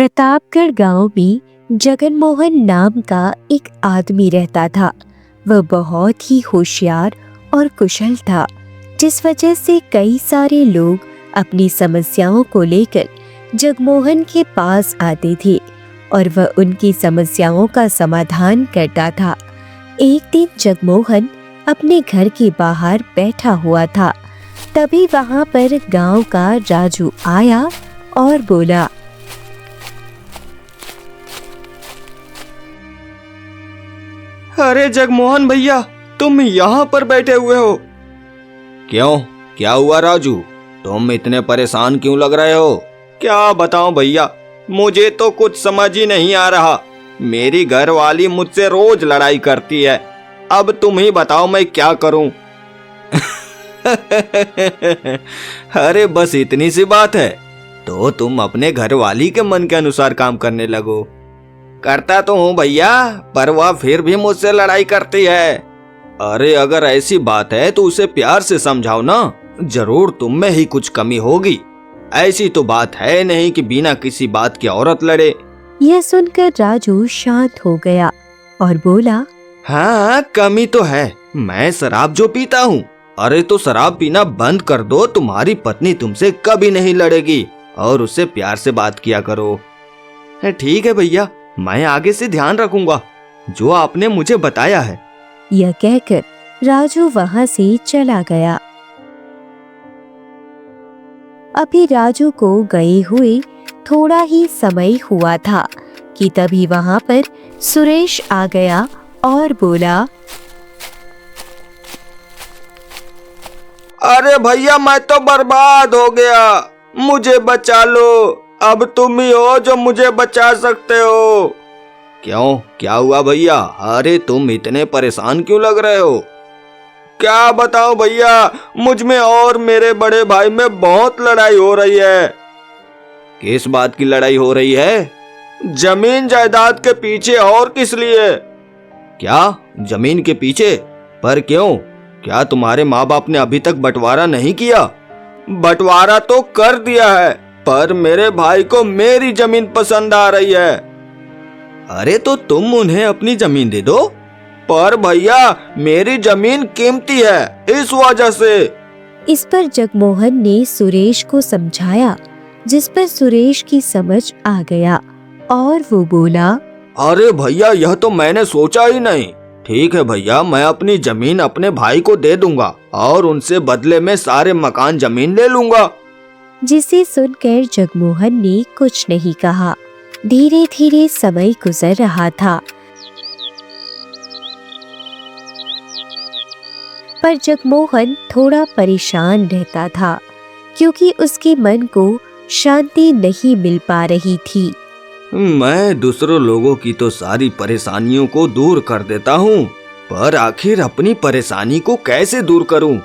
प्रतापगढ़ गांव में जगनमोहन नाम का एक आदमी रहता था। वह बहुत ही होशियार और कुशल था, जिस वजह से कई सारे लोग अपनी समस्याओं को लेकर जगमोहन के पास आते थे और वह उनकी समस्याओं का समाधान करता था। एक दिन जगमोहन अपने घर के बाहर बैठा हुआ था। तभी वहां पर गांव का राजू आया और बोला, अरे जगमोहन भैया, तुम यहाँ पर बैठे हुए हो? क्यों, क्या हुआ राजू? तुम इतने परेशान क्यों लग रहे हो? क्या बताऊं भैया, मुझे तो कुछ समझ ही नहीं आ रहा। मेरी घरवाली मुझसे रोज लड़ाई करती है। अब तुम ही बताओ मैं क्या करूं? अरे बस इतनी सी बात है तो तुम अपने घरवाली के मन के अनुसार काम करने लगो। करता तो हूँ भैया, पर वह फिर भी मुझसे लड़ाई करती है। अरे अगर ऐसी बात है तो उसे प्यार से समझाओ ना, जरूर तुम में ही कुछ कमी होगी। ऐसी तो बात है नहीं कि बिना किसी बात की औरत लड़े। यह सुनकर राजू शांत हो गया और बोला, हाँ कमी तो है, मैं शराब जो पीता हूँ। अरे तो शराब पीना बंद कर दो, तुम्हारी पत्नी तुमसे कभी नहीं लड़ेगी और उससे प्यार से बात किया करो। ठीक है भैया, मैं आगे से ध्यान रखूंगा जो आपने मुझे बताया है। यह कहकर राजू वहां से चला गया। अभी राजू को गए हुए थोड़ा ही समय हुआ था कि तभी वहां पर सुरेश आ गया और बोला, अरे भैया मैं तो बर्बाद हो गया, मुझे बचा लो। अब तुम ही हो जो मुझे बचा सकते हो। क्यों, क्या हुआ भैया? अरे तुम इतने परेशान क्यों लग रहे हो? क्या बताऊं भैया, मुझ में और मेरे बड़े भाई में बहुत लड़ाई हो रही है। किस बात की लड़ाई हो रही है? जमीन जायदाद के पीछे, और किस लिए? क्या जमीन के पीछे? पर क्यों? क्या तुम्हारे माँ बाप ने अभी तक बंटवारा नहीं किया? बंटवारा तो कर दिया है, पर मेरे भाई को मेरी जमीन पसंद आ रही है। अरे तो तुम उन्हें अपनी जमीन दे दो। पर भैया मेरी जमीन कीमती है, इस वजह से। इस पर जगमोहन ने सुरेश को समझाया, जिस पर सुरेश की समझ आ गया और वो बोला, अरे भैया यह तो मैंने सोचा ही नहीं। ठीक है भैया, मैं अपनी जमीन अपने भाई को दे दूंगा और उनसे बदले में सारे मकान जमीन ले लूंगा। जिसे सुनकर जगमोहन ने कुछ नहीं कहा। धीरे धीरे समय गुजर रहा था, पर जगमोहन थोड़ा परेशान रहता था क्योंकि उसके मन को शांति नहीं मिल पा रही थी। मैं दूसरों लोगों की तो सारी परेशानियों को दूर कर देता हूँ, पर आखिर अपनी परेशानी को कैसे दूर करूँ?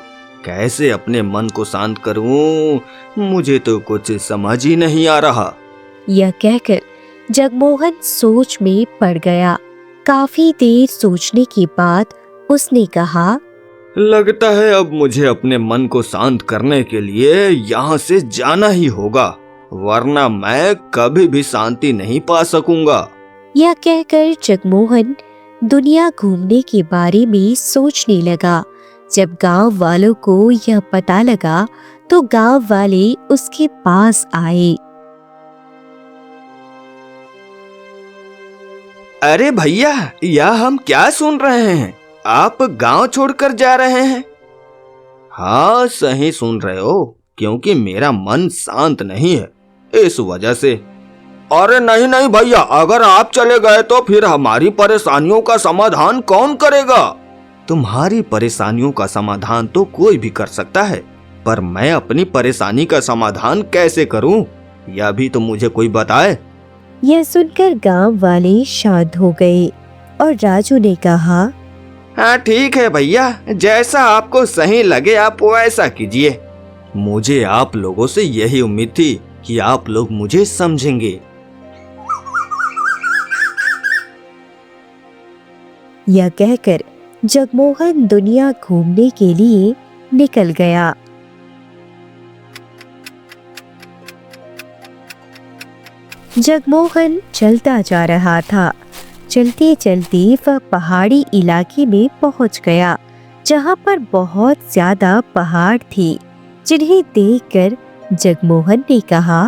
कैसे अपने मन को शांत करूँ? मुझे तो कुछ समझ ही नहीं आ रहा। यह कहकर जगमोहन सोच में पड़ गया। काफी देर सोचने के बाद उसने कहा, लगता है अब मुझे अपने मन को शांत करने के लिए यहाँ से जाना ही होगा, वरना मैं कभी भी शांति नहीं पा सकूंगा। यह कहकर जगमोहन दुनिया घूमने के बारे में सोचने लगा। जब गांव वालों को यह पता लगा तो गांव वाले उसके पास आए। अरे भैया, यह हम क्या सुन रहे हैं? आप गांव छोड़कर जा रहे हैं? हाँ सही सुन रहे हो, क्योंकि मेरा मन शांत नहीं है, इस वजह से। अरे नहीं नहीं भैया, अगर आप चले गए तो फिर हमारी परेशानियों का समाधान कौन करेगा? तुम्हारी परेशानियों का समाधान तो कोई भी कर सकता है, पर मैं अपनी परेशानी का समाधान कैसे करूं? यह भी तो मुझे कोई बताए। यह सुनकर गांव वाले शांत हो गए और राजू ने कहा, हाँ ठीक है भैया, जैसा आपको सही लगे आप वैसा कीजिए। मुझे आप लोगों से यही उम्मीद थी कि आप लोग मुझे समझेंगे। यह कहकर जगमोहन दुनिया घूमने के लिए निकल गया। जगमोहन चलता जा रहा था। चलते चलते वह पहाड़ी इलाके में पहुंच गया, जहां पर बहुत ज्यादा पहाड़ थे, जिन्हें देखकर जगमोहन ने कहा,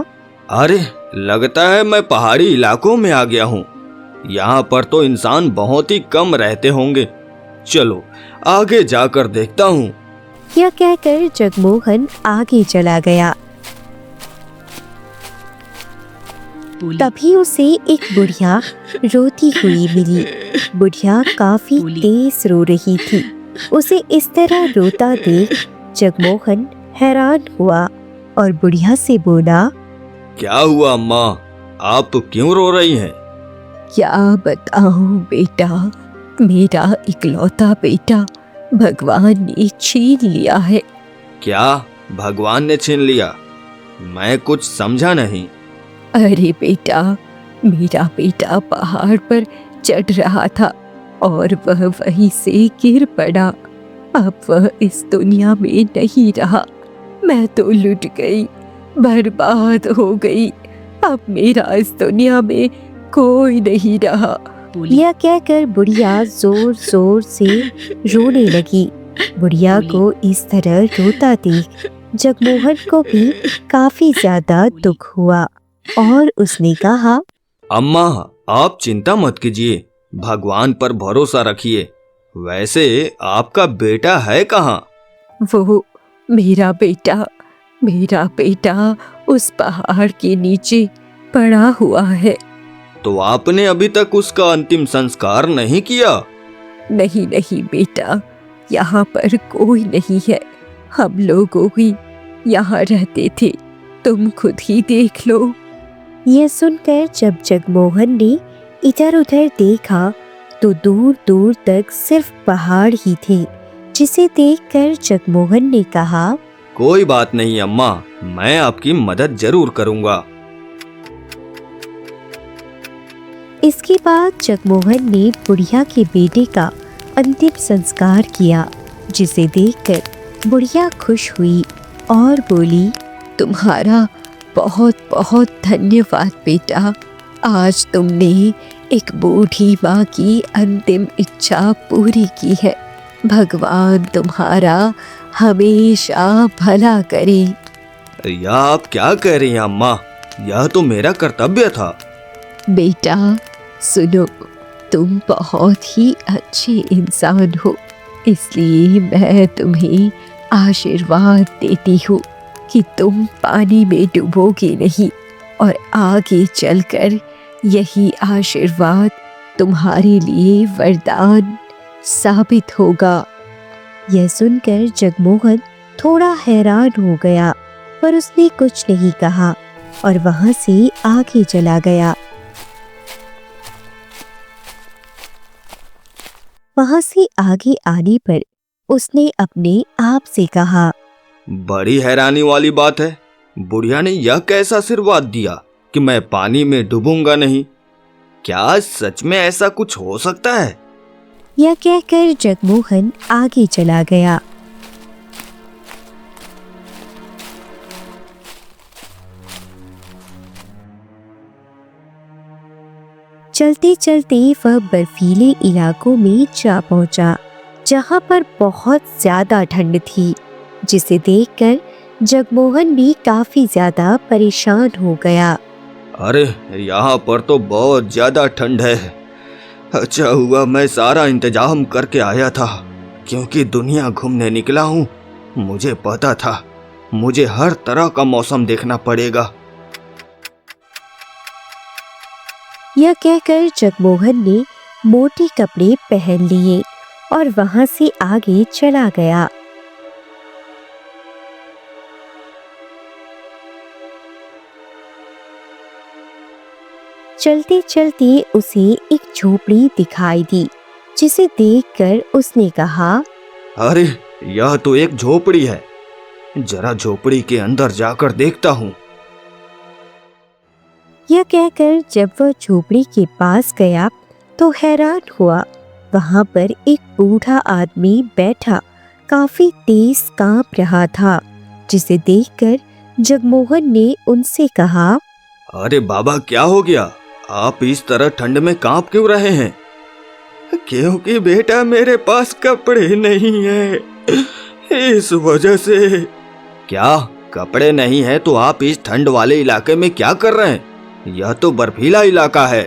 अरे लगता है मैं पहाड़ी इलाकों में आ गया हूँ। यहाँ पर तो इंसान बहुत ही कम रहते होंगे। चलो आगे जाकर देखता हूँ। यह कहकर जगमोहन आगे चला गया। तभी उसे एक बुढ़िया रोती हुई मिली। बुढ़िया काफी तेज रो रही थी। उसे इस तरह रोता देख जगमोहन हैरान हुआ और बुढ़िया से बोला, क्या हुआ अम्मा, आप क्यों रो रही हैं? क्या बताऊं बेटा, मेरा इकलौता बेटा भगवान ने छीन लिया है। क्या भगवान ने छीन लिया? मैं कुछ समझा नहीं। अरे बेटा, मेरा बेटा पहाड़ पर चढ़ रहा था और वह वहीं से गिर पड़ा। अब वह इस दुनिया में नहीं रहा। मैं तो लुट गई, बर्बाद हो गई। अब मेरा इस दुनिया में कोई नहीं रहा। यह कहकर बुढ़िया जोर जोर से रोने लगी। बुढ़िया को इस तरह रोता देख जगमोहन को भी काफी ज्यादा दुख हुआ और उसने कहा, अम्मा आप चिंता मत कीजिए, भगवान पर भरोसा रखिए। वैसे आपका बेटा है कहाँ? वो मेरा बेटा उस पहाड़ के नीचे पड़ा हुआ है। तो आपने अभी तक उसका अंतिम संस्कार नहीं किया? नहीं बेटा, यहाँ पर कोई नहीं है। हम लोग ही यहाँ रहते थे, तुम खुद ही देख लो। यह सुनकर जब जगमोहन ने इधर उधर देखा तो दूर दूर तक सिर्फ पहाड़ ही थे, जिसे देखकर जगमोहन ने कहा, कोई बात नहीं अम्मा, मैं आपकी मदद जरूर करूँगा। इसके बाद जगमोहन ने बुढ़िया के बेटे का अंतिम संस्कार किया, जिसे देखकर बुढ़िया खुश हुई और बोली, तुम्हारा बहुत बहुत धन्यवाद बेटा। आज तुमने एक बूढ़ी माँ की अंतिम इच्छा पूरी की है। भगवान तुम्हारा हमेशा भला करे। यह आप क्या कह रही हैं अम्मा? यह तो मेरा कर्तव्य था। बेटा सुनो, तुम बहुत ही अच्छे इंसान हो, इसलिए मैं तुम्हें आशीर्वाद देती हूँ कि तुम पानी में डूबोगे नहीं और आगे चलकर यही आशीर्वाद तुम्हारे लिए वरदान साबित होगा। यह सुनकर जगमोहन थोड़ा हैरान हो गया, पर उसने कुछ नहीं कहा और वहां से आगे चला गया। वहां से आगे आने पर उसने अपने आप से कहा, बड़ी हैरानी वाली बात है, बुढ़िया ने यह कैसा आशीर्वाद दिया कि मैं पानी में डूबूंगा नहीं। क्या सच में ऐसा कुछ हो सकता है? यह कहकर जगमोहन आगे चला गया। चलते चलते वह बर्फीले इलाकों में जा पहुंचा, जहां पर बहुत ज्यादा ठंड थी, जिसे देखकर जगमोहन भी काफी ज्यादा परेशान हो गया। अरे यहाँ पर तो बहुत ज्यादा ठंड है। अच्छा हुआ मैं सारा इंतजाम करके आया था, क्योंकि दुनिया घूमने निकला हूँ। मुझे पता था मुझे हर तरह का मौसम देखना पड़ेगा। यह कहकर जगमोहन ने मोटे कपड़े पहन लिए और वहां से आगे चला गया। चलते चलते उसे एक झोपड़ी दिखाई दी, जिसे देखकर उसने कहा, अरे यह तो एक झोपड़ी है, जरा झोपड़ी के अंदर जाकर देखता हूँ। यह कहकर जब वह झोपड़ी के पास गया तो हैरान हुआ। वहां पर एक बूढ़ा आदमी बैठा काफी तेज कांप रहा था, जिसे देखकर जगमोहन ने उनसे कहा, अरे बाबा, क्या हो गया? आप इस तरह ठंड में कांप क्यों रहे हैं? क्योंकि बेटा मेरे पास कपड़े नहीं है, इस वजह से। क्या कपड़े नहीं है तो आप इस ठंड वाले इलाके में क्या कर रहे हैं? यह तो बर्फीला इलाका है।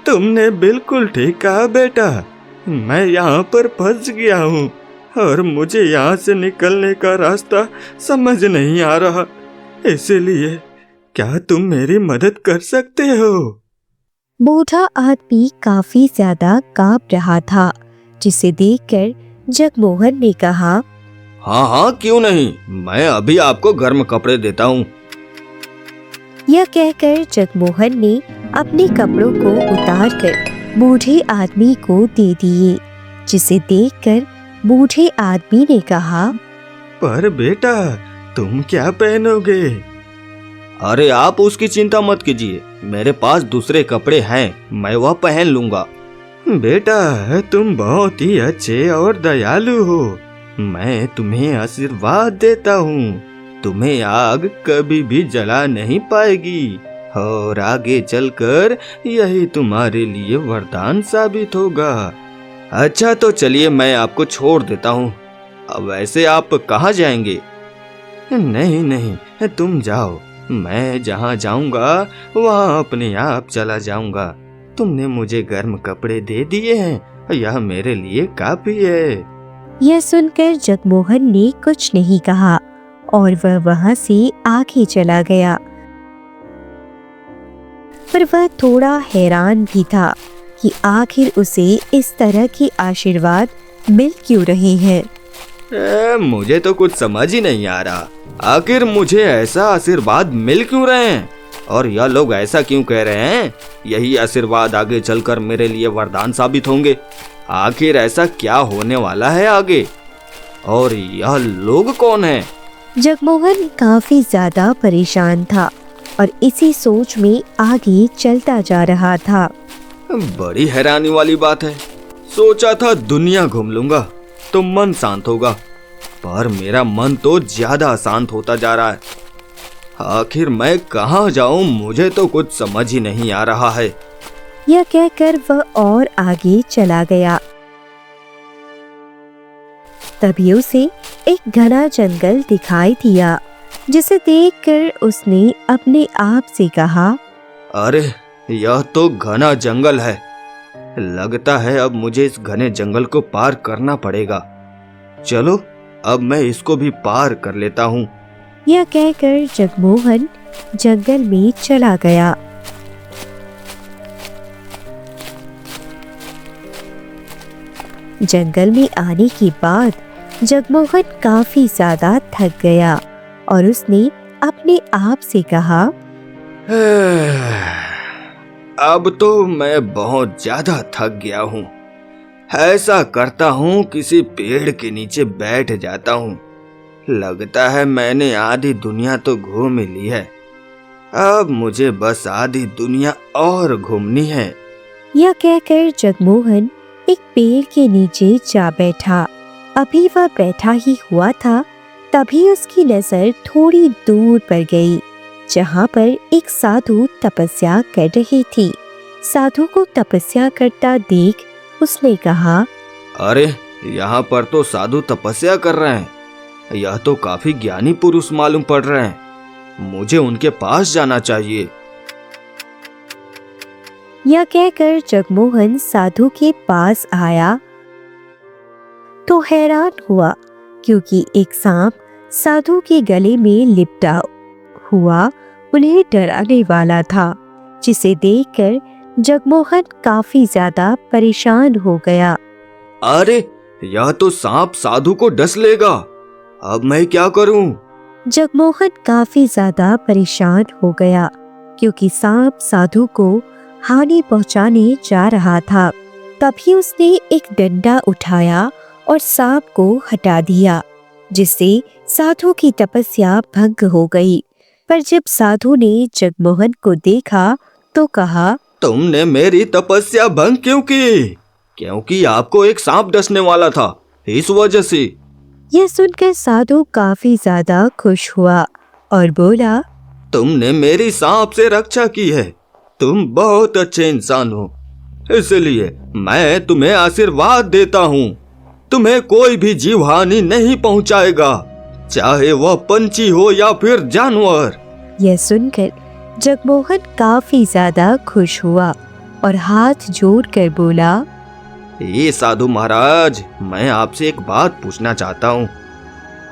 तुमने बिल्कुल ठीक कहा बेटा, मैं यहाँ पर फंस गया हूँ और मुझे यहाँ से निकलने का रास्ता समझ नहीं आ रहा, इसीलिए क्या तुम मेरी मदद कर सकते हो? बूढ़ा आदमी काफी ज्यादा कांप रहा था, जिसे देखकर जगमोहन ने कहा, हाँ हाँ, क्यों नहीं, मैं अभी आपको गर्म कपड़े देता हूँ। यह कहकर जगमोहन ने अपने कपड़ों को उतारकर बूढ़े आदमी को दे दिए, जिसे देखकर बूढ़े आदमी ने कहा, पर बेटा तुम क्या पहनोगे? अरे आप उसकी चिंता मत कीजिए, मेरे पास दूसरे कपड़े हैं, मैं वह पहन लूंगा। बेटा तुम बहुत ही अच्छे और दयालु हो, मैं तुम्हें आशीर्वाद देता हूँ, तुम्हें आग कभी भी जला नहीं पाएगी और आगे चलकर यही तुम्हारे लिए वरदान साबित होगा। अच्छा तो चलिए, मैं आपको छोड़ देता हूँ। अब वैसे आप कहाँ जाएंगे? नहीं नहीं, तुम जाओ, मैं जहाँ जाऊंगा वहाँ अपने आप चला जाऊंगा। तुमने मुझे गर्म कपड़े दे दिए हैं, यह मेरे लिए काफी है। यह सुनकर जगमोहन ने कुछ नहीं कहा और वह वहां से आगे चला गया। पर वह थोड़ा हैरान भी था कि आखिर उसे इस तरह के आशीर्वाद मिल क्यों रहे हैं। मुझे तो कुछ समझ ही नहीं आ रहा, आखिर मुझे ऐसा आशीर्वाद मिल क्यों रहे हैं और यह लोग ऐसा क्यों कह रहे हैं यही आशीर्वाद आगे चलकर मेरे लिए वरदान साबित होंगे। आखिर ऐसा क्या होने वाला है आगे, और यह लोग कौन हैं? जगमोहन काफी ज्यादा परेशान था और इसी सोच में आगे चलता जा रहा था। बड़ी हैरानी वाली बात है, सोचा था दुनिया घूम लूंगा तो मन शांत होगा, पर मेरा मन तो ज्यादा अशांत होता जा रहा है। आखिर मैं कहाँ जाऊँ, मुझे तो कुछ समझ ही नहीं आ रहा है। यह कहकर वह और आगे चला गया। तभी उसे एक घना जंगल दिखाई दिया, जिसे देखकर उसने अपने आप से कहा, अरे यह तो घना जंगल है, लगता है अब मुझे इस घने जंगल को पार करना पड़ेगा। चलो अब मैं इसको भी पार कर लेता हूँ। यह कहकर जगमोहन जंगल में चला गया। जंगल में आने के बाद जगमोहन काफी ज्यादा थक गया और उसने अपने आप से कहा, अब तो मैं बहुत ज्यादा थक गया हूँ, ऐसा करता हूँ किसी पेड़ के नीचे बैठ जाता हूँ। लगता है मैंने आधी दुनिया तो घूम ही ली है, अब मुझे बस आधी दुनिया और घूमनी है। यह कहकर जगमोहन एक पेड़ के नीचे जा बैठा। अभी वह बैठा ही हुआ था, तभी उसकी नजर थोड़ी दूर पर गई, जहाँ पर एक साधु तपस्या कर रही थी। साधु को तपस्या करता देख उसने कहा, अरे यहाँ पर तो साधु तपस्या कर रहे हैं, यह तो काफी ज्ञानी पुरुष मालूम पड़ रहे हैं, मुझे उनके पास जाना चाहिए। यह कहकर जगमोहन साधु के पास आया तो हैरान हुआ, क्योंकि एक सांप साधु के गले में लिपटा हुआ उन्हें डराने वाला था, जिसे देखकर जगमोहन काफी ज्यादा परेशान हो गया। अरे यह तो सांप साधु को डस लेगा, अब मैं क्या करूं? जगमोहन काफी ज्यादा परेशान हो गया, क्योंकि सांप साधु को हानि पहुंचाने जा रहा था। तभी उसने एक डंडा उठाया और सांप को हटा दिया, जिससे साधु की तपस्या भंग हो गई। पर जब साधु ने जगमोहन को देखा तो कहा, तुमने मेरी तपस्या भंग क्यों की? क्योंकि आपको एक सांप डसने वाला था, इस वजह से। यह सुनकर साधु काफी ज्यादा खुश हुआ और बोला, तुमने मेरी सांप से रक्षा की है। तुम बहुत अच्छे इंसान हो, इसलिए मैं तुम्हें आशीर्वाद देता हूँ। तुम्हें कोई भी जीव हानि नहीं पहुँचाएगा, चाहे वह पंछी हो या फिर जानवर। यह सुनकर जगमोहन काफी ज्यादा खुश हुआ और हाथ जोड़कर बोला, ये साधु महाराज, मैं आपसे एक बात पूछना चाहता हूँ।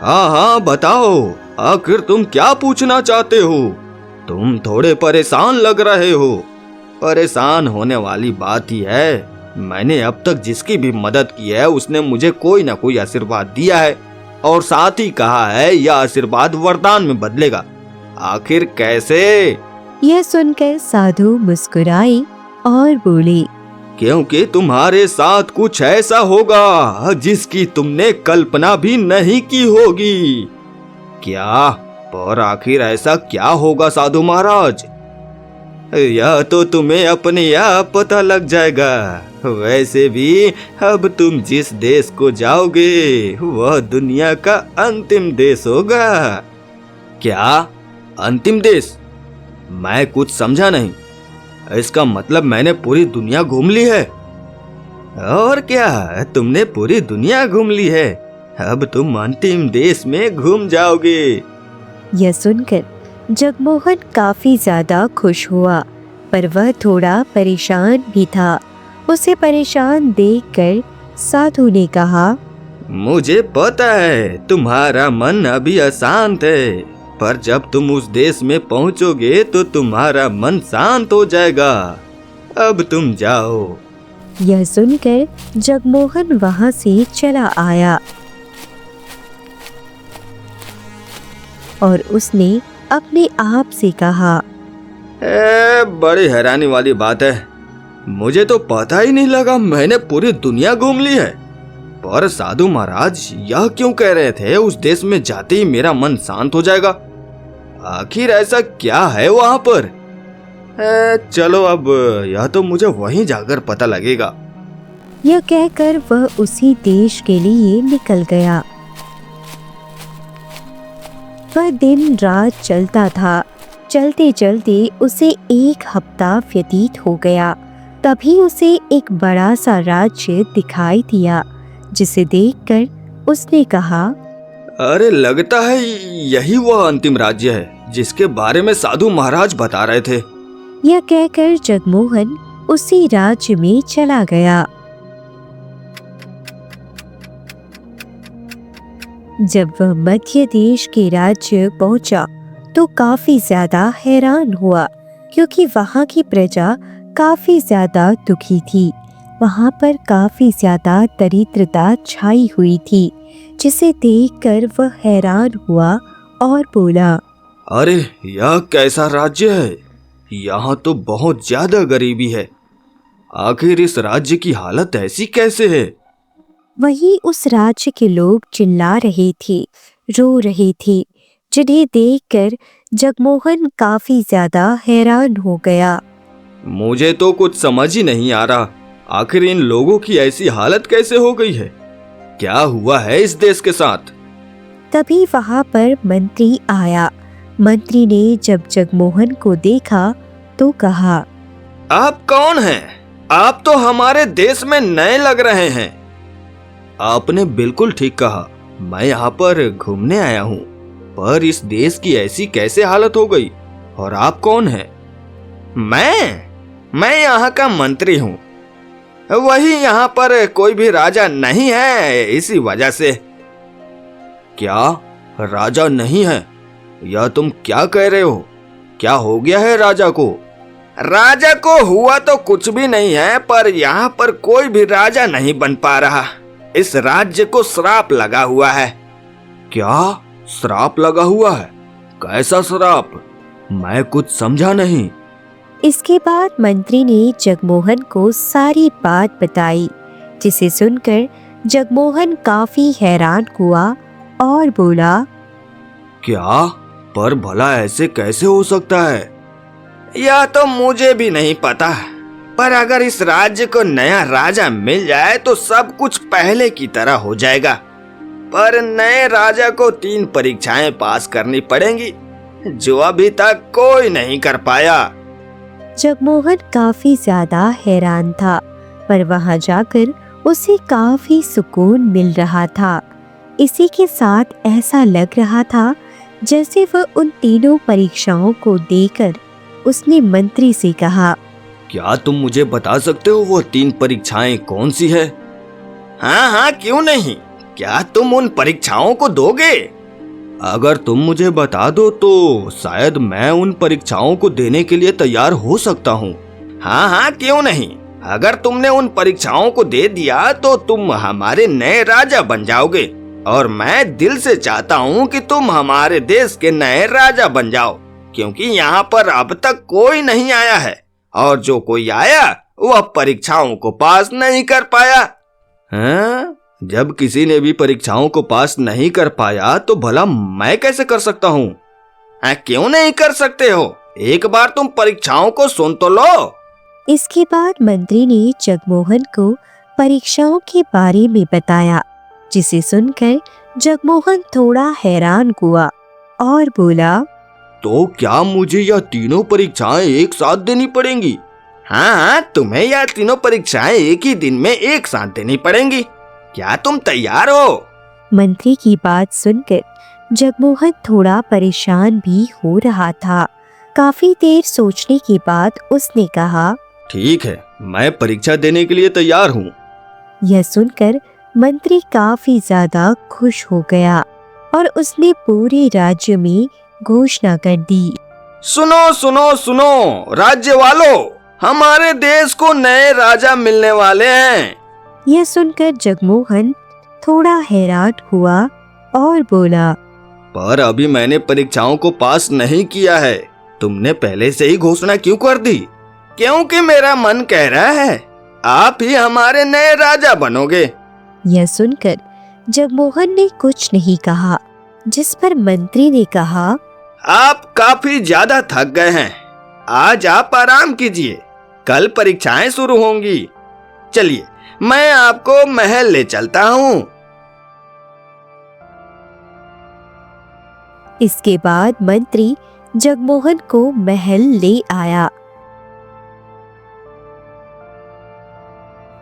हाँ हाँ बताओ, आखिर तुम क्या पूछना चाहते हो? तुम थोड़े परेशान लग रहे हो। परेशान होने वाली बात ही है, मैंने अब तक जिसकी भी मदद की है उसने मुझे कोई ना कोई आशीर्वाद दिया है और साथ ही कहा है यह आशीर्वाद वरदान में बदलेगा। आखिर कैसे? यह सुनकर साधु मुस्कुराई और बोली, क्योंकि तुम्हारे साथ कुछ ऐसा होगा जिसकी तुमने कल्पना भी नहीं की होगी। क्या? पर आखिर ऐसा क्या होगा साधु महाराज? यह तो तुम्हें अपने आप पता लग जाएगा। वैसे भी अब तुम जिस देश को जाओगे वह दुनिया का अंतिम देश होगा। क्या अंतिम देश? मैं कुछ समझा नहीं। इसका मतलब मैंने पूरी दुनिया घूम ली है? और क्या, तुमने पूरी दुनिया घूम ली है। अब तुम अंतिम देश में घूम जाओगे। यह सुनकर जगमोहन काफी ज्यादा खुश हुआ, पर वह थोड़ा परेशान भी था। उसे परेशान देखकर साधु ने कहा, मुझे पता है तुम्हारा मन अभी अशांत है, पर जब तुम उस देश में पहुंचोगे तो तुम्हारा मन शांत हो जाएगा। अब तुम जाओ। यह सुनकर जगमोहन वहां से चला आया और उसने अपने आप से कहा, बड़ी हैरानी वाली बात है, मुझे तो पता ही नहीं लगा मैंने पूरी दुनिया घूम ली है। पर साधु महाराज यह क्यों कह रहे थे उस देश में जाते ही मेरा मन शांत हो जाएगा? आखिर ऐसा क्या है वहां पर? चलो अब यह तो मुझे वहीं जाकर पता लगेगा। यह कहकर वह उसी देश के लिए निकल गया। वह दिन रात चलता था। चलते चलते उसे 1 हफ्ता व्यतीत हो गया। तभी उसे एक बड़ा सा राज्य दिखाई दिया, जिसे देखकर उसने कहा, अरे लगता है यही वह अंतिम राज्य है जिसके बारे में साधु महाराज बता रहे थे। यह कहकर जगमोहन उसी राज्य में चला गया। जब वह मध्य देश के राज्य पहुंचा तो काफी ज्यादा हैरान हुआ, क्योंकि वहां की प्रजा काफी ज्यादा दुखी थी। वहां पर काफी ज्यादा दरिद्रता छाई हुई थी, जिसे देखकर वह हैरान हुआ और बोला, अरे यह कैसा राज्य है? यहाँ तो बहुत ज्यादा गरीबी है। आखिर इस राज्य की हालत ऐसी कैसे है? वहीं उस राज्य के लोग चिल्ला रहे थे, रो रहे थे, जिन्हें देखकर जगमोहन काफी ज्यादा हैरान हो गया। मुझे तो कुछ समझ ही नहीं आ रहा, आखिर इन लोगों की ऐसी हालत कैसे हो गई है? क्या हुआ है इस देश के साथ? तभी वहां पर मंत्री आया। मंत्री ने जब जगमोहन को देखा तो कहा, आप कौन हैं? आप तो हमारे देश में नए लग रहे हैं। आपने बिल्कुल ठीक कहा, मैं यहाँ पर घूमने आया हूँ, पर इस देश की ऐसी कैसे हालत हो गई? और आप कौन हैं? मैं यहाँ का मंत्री हूँ। वही यहाँ पर कोई भी राजा नहीं है, इसी वजह से। क्या राजा नहीं है? या तुम क्या कह रहे हो? क्या हो गया है राजा को? राजा को हुआ तो कुछ भी नहीं है, पर यहाँ पर कोई भी राजा नहीं बन पा रहा। इस राज्य को श्राप लगा हुआ है। क्या श्राप लगा हुआ है? कैसा श्राप? मैं कुछ समझा नहीं। इसके बाद मंत्री ने जगमोहन को सारी बात बताई, जिसे सुनकर जगमोहन काफी हैरान हुआ और बोला, क्या? पर भला ऐसे कैसे हो सकता है? यह तो मुझे भी नहीं पता, पर अगर इस राज्य को नया राजा मिल जाए तो सब कुछ पहले की तरह हो जाएगा। पर नए राजा को 3 परीक्षाएं पास करनी पड़ेंगी। जो अभी तक कोई नहीं कर पाया। जगमोहन काफी ज्यादा हैरान था, पर वहां जाकर उसे काफी सुकून मिल रहा था। इसी के साथ ऐसा लग रहा था जैसे वह उन तीनों परीक्षाओं को देकर उसने मंत्री से कहा, क्या तुम मुझे बता सकते हो वो 3 परीक्षाएं कौन सी है? हाँ हाँ, क्यों नहीं। क्या तुम उन परीक्षाओं को दोगे? अगर तुम मुझे बता दो तो शायद मैं उन परीक्षाओं को देने के लिए तैयार हो सकता हूँ। हाँ हाँ, क्यों नहीं। अगर तुमने उन परीक्षाओं को दे दिया तो तुम हमारे नए राजा बन जाओगे, और मैं दिल से चाहता हूँ कि तुम हमारे देश के नए राजा बन जाओ, क्योंकि यहाँ पर अब तक कोई नहीं आया है, और जो कोई आया वह परीक्षाओं को पास नहीं कर पाया। हाँ? जब किसी ने भी परीक्षाओं को पास नहीं कर पाया तो भला मैं कैसे कर सकता हूँ? क्यों नहीं कर सकते हो? एक बार तुम परीक्षाओं को सुन तो लो। इसके बाद मंत्री ने जगमोहन को परीक्षाओं के बारे में बताया, जिसे सुनकर जगमोहन थोड़ा हैरान हुआ और बोला, तो क्या मुझे यह तीनों परीक्षाएं एक साथ देनी पड़ेंगी? हाँ हाँ, तुम्हें यह तीनों परीक्षाएं एक ही दिन में एक साथ देनी पड़ेंगी। क्या तुम तैयार हो? मंत्री की बात सुनकर जगमोहन थोड़ा परेशान भी हो रहा था। काफी देर सोचने के बाद उसने कहा, ठीक है, मैं परीक्षा देने के लिए तैयार हूँ। यह सुनकर मंत्री काफी ज्यादा खुश हो गया और उसने पूरे राज्य में घोषणा कर दी, सुनो सुनो सुनो राज्य वालों, हमारे देश को नए राजा मिलने वाले हैं। यह सुनकर जगमोहन थोड़ा हैरान हुआ और बोला, पर अभी मैंने परीक्षाओं को पास नहीं किया है, तुमने पहले से ही घोषणा क्यों कर दी? क्योंकि मेरा मन कह रहा है आप ही हमारे नए राजा बनोगे। यह सुनकर जगमोहन ने कुछ नहीं कहा, जिस पर मंत्री ने कहा, आप काफी ज्यादा थक गए हैं, आज आप आराम कीजिए, कल परीक्षाएं शुरू होंगी। चलिए मैं आपको महल ले चलता हूँ। इसके बाद मंत्री जगमोहन को महल ले आया।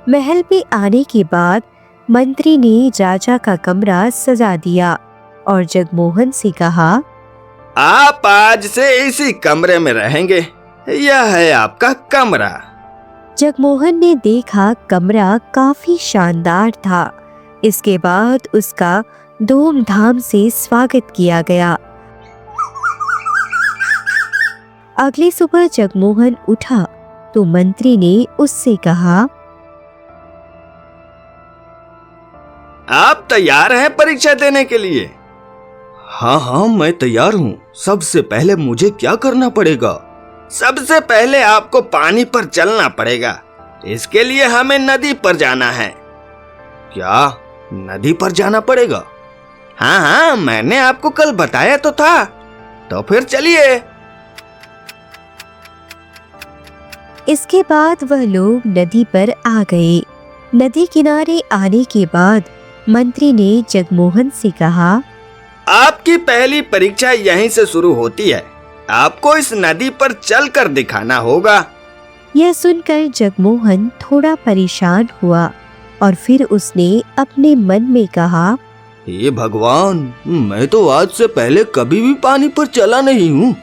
महल में आने के बाद मंत्री ने राजा का कमरा सजा दिया और जगमोहन से कहा, आप आज से इसी कमरे में रहेंगे, यह है आपका कमरा। जगमोहन ने देखा कमरा काफी शानदार था। इसके बाद उसका धूमधाम से स्वागत किया गया। अगली सुबह जगमोहन उठा तो मंत्री ने उससे कहा, आप तैयार हैं परीक्षा देने के लिए? हाँ हाँ, मैं तैयार हूँ। सबसे पहले मुझे क्या करना पड़ेगा? सबसे पहले आपको पानी पर चलना पड़ेगा। इसके लिए हमें नदी पर जाना है। क्या नदी पर जाना पड़ेगा? हाँ हाँ, मैंने आपको कल बताया तो था। तो फिर चलिए। इसके बाद वह लोग नदी पर आ गए। नदी किनारे आने के बाद मंत्री ने जगमोहन से कहा, आपकी पहली परीक्षा यहीं से शुरू होती है, आपको इस नदी पर चलकर दिखाना होगा। यह सुनकर जगमोहन थोड़ा परेशान हुआ और फिर उसने अपने मन में कहा, हे भगवान, मैं तो आज से पहले कभी भी पानी पर चला नहीं हूँ,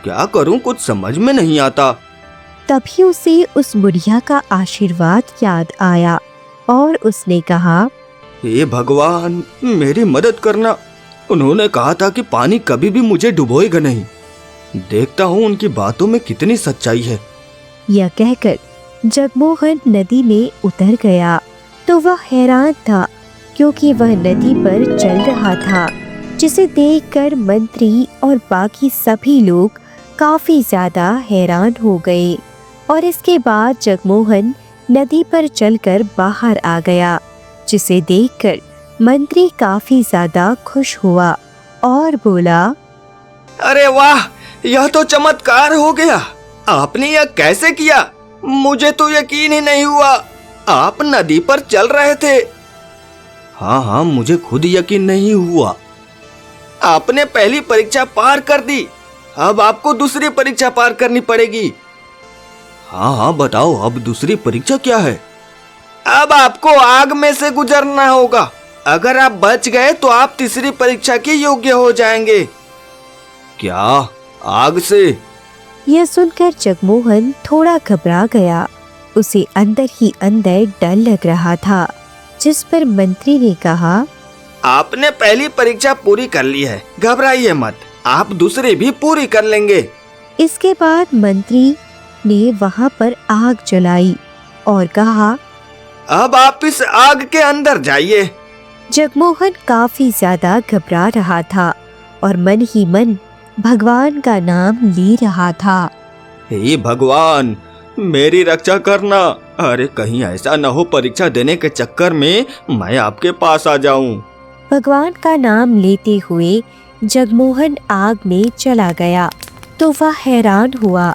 क्या करूँ कुछ समझ में नहीं आता। तभी उसे उस बुढ़िया का आशीर्वाद याद आया और उसने कहा, हे भगवान, मेरी मदद करना। उन्होंने कहा था कि पानी कभी भी मुझे डुबोएगा नहीं। देखता हूँ उनकी बातों में कितनी सच्चाई है। यह कहकर जगमोहन नदी में उतर गया तो वह हैरान था, क्योंकि वह नदी पर चल रहा था, जिसे देखकर मंत्री और बाकी सभी लोग काफी ज्यादा हैरान हो गए। और इसके बाद जगमोहन नदी पर चलकर बाहर आ गया, जिसे देखकर मंत्री काफी ज्यादा खुश हुआ और बोला, अरे वाह, यह तो चमत्कार हो गया। आपने यह कैसे किया? मुझे तो यकीन ही नहीं हुआ, आप नदी पर चल रहे थे। हाँ हाँ, मुझे खुद यकीन नहीं हुआ। आपने पहली परीक्षा पार कर दी, अब आपको दूसरी परीक्षा पार करनी पड़ेगी। हाँ हाँ बताओ, अब दूसरी परीक्षा क्या है? अब आपको आग में से गुजरना होगा। अगर आप बच गए तो आप तीसरी परीक्षा के योग्य हो जाएंगे। क्या, आग से? यह सुनकर जगमोहन थोड़ा घबरा गया। उसे अंदर ही अंदर डर लग रहा था। जिस पर मंत्री ने कहा, आपने पहली परीक्षा पूरी कर ली है, घबराइए मत, आप दूसरी भी पूरी कर लेंगे। इसके बाद मंत्री ने वहां पर आग जलाई और कहा, अब आप इस आग के अंदर जाइए। जगमोहन काफी ज्यादा घबरा रहा था और मन ही मन भगवान का नाम ले रहा था। हे भगवान, मेरी रक्षा करना। अरे कहीं ऐसा न हो परीक्षा देने के चक्कर में मैं आपके पास आ जाऊं। भगवान का नाम लेते हुए जगमोहन आग में चला गया तो वह हैरान हुआ,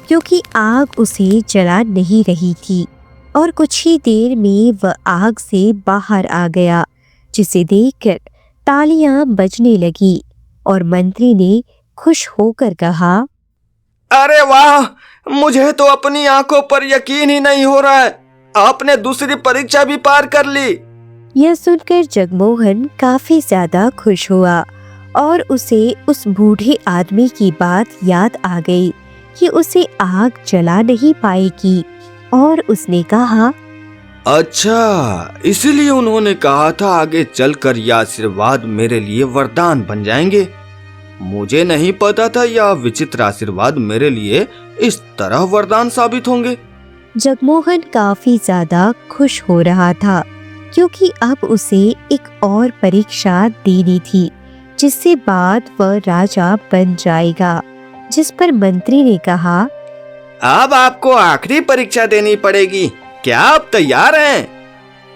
क्योंकि आग उसे जला नहीं रही थी और कुछ ही देर में वह आग से बाहर आ गया, जिसे देखकर तालियां बजने लगी और मंत्री ने खुश होकर कहा, अरे वाह, मुझे तो अपनी आंखों पर यकीन ही नहीं हो रहा है, आपने दूसरी परीक्षा भी पार कर ली। यह सुनकर जगमोहन काफी ज्यादा खुश हुआ और उसे उस बूढ़े आदमी की बात याद आ गई कि उसे आग जला नहीं पाएगी और उसने कहा, अच्छा, इसीलिए उन्होंने कहा था आगे चलकर यह आशीर्वाद मेरे लिए वरदान बन जाएंगे। मुझे नहीं पता था यह विचित्र आशीर्वाद मेरे लिए इस तरह वरदान साबित होंगे। जगमोहन काफी ज्यादा खुश हो रहा था, क्योंकि अब उसे एक और परीक्षा देनी थी, जिससे बाद वह राजा बन जाएगा। जिस पर मंत्री ने कहा, अब आपको आखिरी परीक्षा देनी पड़ेगी, क्या आप तैयार हैं?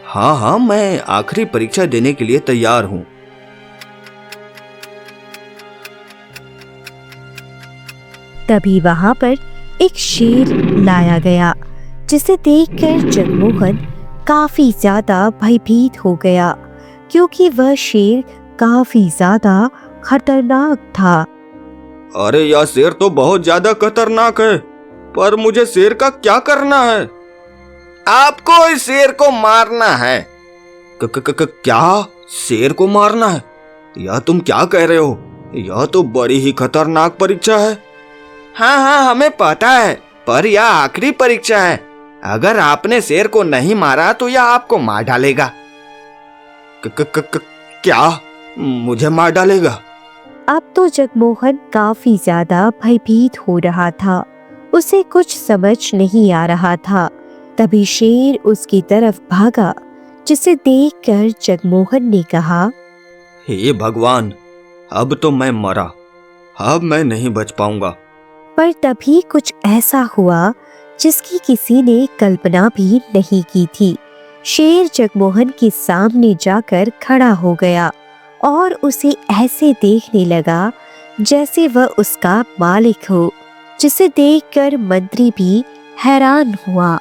हाँ हाँ, मैं आखिरी परीक्षा देने के लिए तैयार हूँ। तभी वहां पर एक शेर लाया गया, जिसे देखकर जगमोहन काफी ज्यादा भयभीत हो गया, क्योंकि वह शेर काफी ज्यादा खतरनाक था। अरे यह शेर तो बहुत ज्यादा खतरनाक है, पर मुझे शेर का क्या करना है? आपको इस शेर को मारना है। क्या, शेर को मारना है? यह तुम क्या कह रहे हो? यह तो बड़ी ही खतरनाक परीक्षा है। हाँ हाँ, हमें पता है, पर यह आखिरी परीक्षा है। अगर आपने शेर को नहीं मारा तो यह आपको मार डालेगा। क्या, मुझे मार डालेगा? अब तो जगमोहन काफी ज्यादा भयभीत हो रहा था। उसे कुछ समझ नहीं आ रहा था। तभी शेर उसकी तरफ भागा, जिसे देखकर जगमोहन ने कहा, हे भगवान, अब तो मैं मरा, अब मैं नहीं बच पाऊंगा। पर तभी कुछ ऐसा हुआ जिसकी किसी ने कल्पना भी नहीं की थी। शेर जगमोहन के सामने जाकर खड़ा हो गया और उसे ऐसे देखने लगा जैसे वह उसका मालिक हो, जिसे देखकर मंत्री भी हैरान हुआ।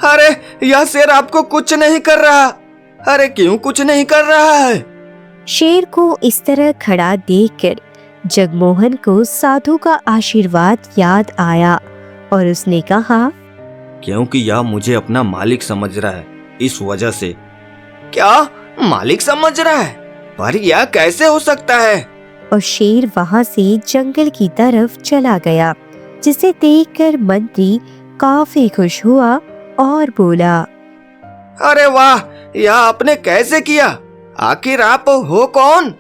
अरे यह शेर आपको कुछ नहीं कर रहा। अरे क्यों कुछ नहीं कर रहा है? शेर को इस तरह खड़ा देखकर जगमोहन को साधु का आशीर्वाद याद आया और उसने कहा, क्योंकि यह मुझे अपना मालिक समझ रहा है, इस वजह से। क्या, मालिक समझ रहा है? पर यह कैसे हो सकता है? और शेर वहां से जंगल की तरफ चला गया, जिसे देखकर मंत्री काफी खुश हुआ और बोला, अरे वाह, यह आपने कैसे किया? आखिर आप हो कौन?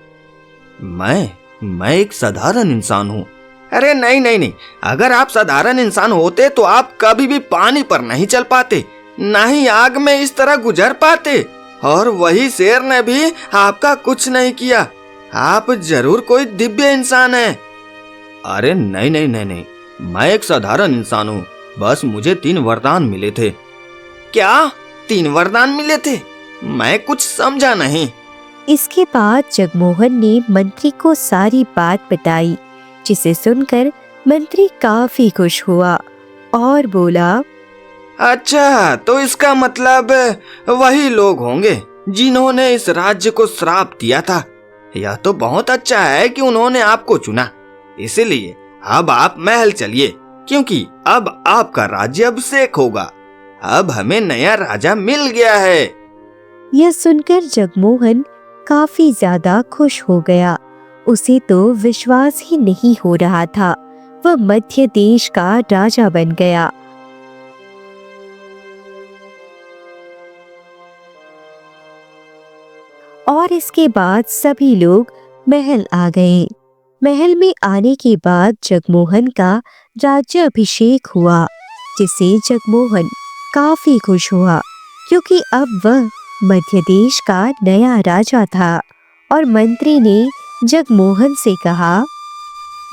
मैं एक साधारण इंसान हूँ। अरे नहीं नहीं नहीं, अगर आप साधारण इंसान होते तो आप कभी भी पानी पर नहीं चल पाते, ना ही आग में इस तरह गुजर पाते। और वही शेर ने भी आपका कुछ नहीं किया। आप जरूर कोई दिव्य इंसान हैं। अरे नहीं नहीं नहीं नहीं, मैं एक साधारण इंसान हूँ। बस मुझे 3 वरदान मिले थे। क्या, 3 वरदान मिले थे? मैं कुछ समझा नहीं। इसके बाद जगमोहन ने मंत्री को सारी बात बताई, जिसे सुनकर मंत्री काफी खुश हुआ और बोला, अच्छा, तो इसका मतलब वही लोग होंगे जिन्होंने इस राज्य को श्राप दिया था। यह तो बहुत अच्छा है कि उन्होंने आपको चुना। इसलिए अब आप महल चलिए, क्योंकि अब आपका राज्य अभिषेक होगा। अब हमें नया राजा मिल गया है। यह सुनकर जगमोहन काफी ज्यादा खुश हो गया। उसे तो विश्वास ही नहीं हो रहा था, वह मध्य देश का राजा बन गया। और इसके बाद सभी लोग महल आ गए। महल में आने के बाद जगमोहन का राज्य अभिषेक हुआ, जिससे जगमोहन काफी खुश हुआ, क्योंकि अब वह मध्य देश का नया राजा था। और मंत्री ने जगमोहन से कहा,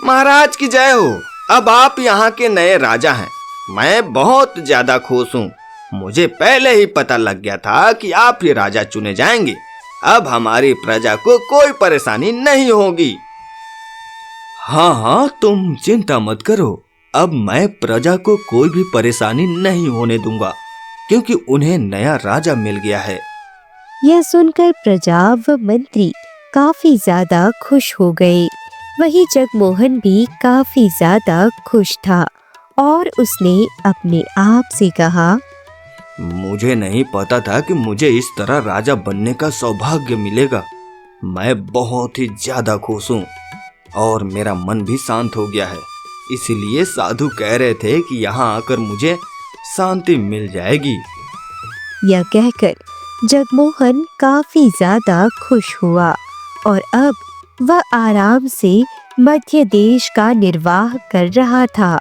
महाराज की जय हो, अब आप यहाँ के नए राजा हैं। मैं बहुत ज्यादा खुश हूँ। मुझे पहले ही पता लग गया था कि आप ही राजा चुने जाएंगे। अब हमारी प्रजा को कोई परेशानी नहीं होगी। हाँ हाँ, तुम चिंता मत करो। अब मैं प्रजा को कोई भी परेशानी नहीं होने दूंगा, क्योंकि उन्हें नया राजा मिल गया है। यह सुनकर प्रजा व मंत्री काफी ज्यादा खुश हो गए। वहीं जगमोहन भी काफी ज्यादा खुश था और उसने अपने आप से कहा, मुझे नहीं पता था कि मुझे इस तरह राजा बनने का सौभाग्य मिलेगा। मैं बहुत ही ज्यादा खुश हूँ और मेरा मन भी शांत हो गया है। इसलिए साधु कह रहे थे कि यहाँ आकर मुझे शांति मिल जाएगी। यह कहकर जगमोहन काफी ज्यादा खुश हुआ और अब वह आराम से मध्य देश का निर्वाह कर रहा था।